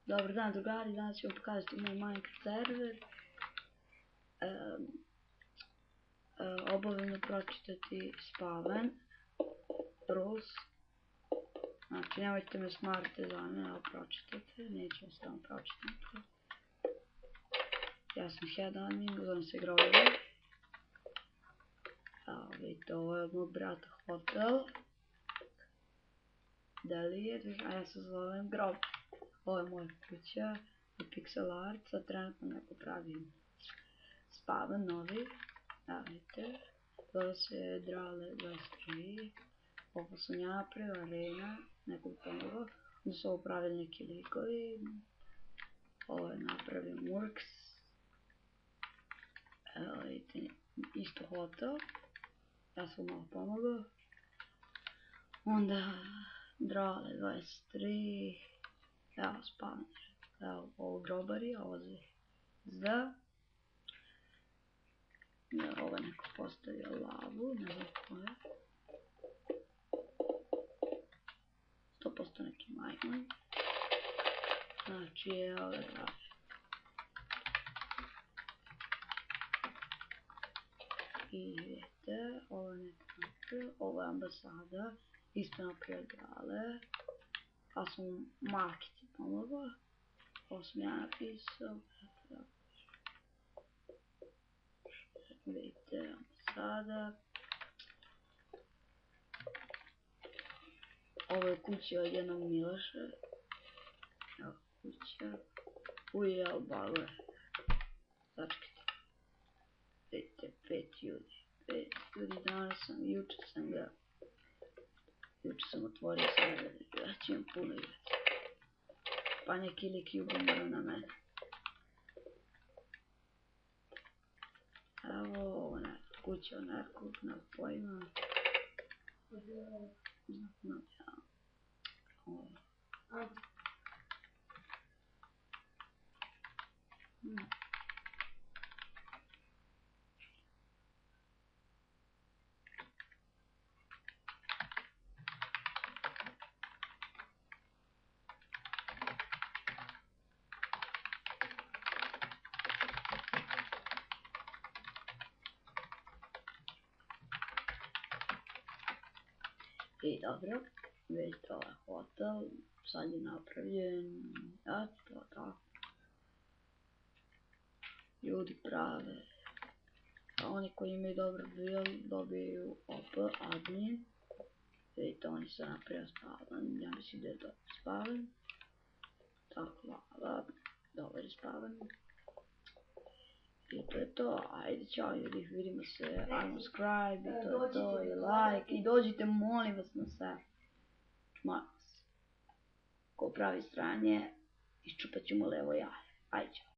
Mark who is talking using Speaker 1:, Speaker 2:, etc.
Speaker 1: Dobar dan drugari, danas ću vam pokazati moj Minecraft server. Obavezno pročitati spawn rules. Znači nemojte me smarate za mene, ali pročitajte, neću vas tamo pročitati. Ja sam head admin, zovem se Grover. Evo vidite, ovo je od mog brata hotel. Delete, a ja se zovem Grover. Ovo je moja kuća i pixel art, sad trenutno neko pravim spawn novi. Evo vidite, zove se Drale 23. Ovo sam ja napravio, arena, neko bi pomogao. Onda su ovo pravili neki likovi. Ovo je napravio Murks. Evo vidite, isto hotel. Ja sam malo pomogao. Onda Drale 23. Evo spawner. Evo ovo grobari, ovo zda. Ovo je neko postavio lavu, ne znam ko je. 100% neki majmun. Znači je ove glave. I vidite, ovo je neko napravio, ovo je ambasada, isto napravio gale. A sam markici pomogao. Ovo sam ja napisao. Vidite, ambasada. Ovo je kuća od jednog Miloša. Evo kuća. Ujel bagove. Začekajte. Vidite, 5 ljudi. 5 ljudi danas sam, juče sam otvorio server. Ja ću im puno igrati. Pa neki lik jubomara na mene. Evo ovo je kuća od nekog, na pojma. I dobro, vidite ovaj hotel, sad je napravljen, eto tako. Ljudi prave, a oni koji imaju dobar build dobiju OP admin. Vidite, oni se napravio spawn, ja mislim da je dobar spawn. Tako, hvala, dobar je spawn. I to je to, ajde čao ljudi, vidimo se, ajmo subscribe, i to je to, i like, i dođite molim vas na sve. Molim vas. Ko pravi stranje, iščupat ću mu levo jaje, ajde čao.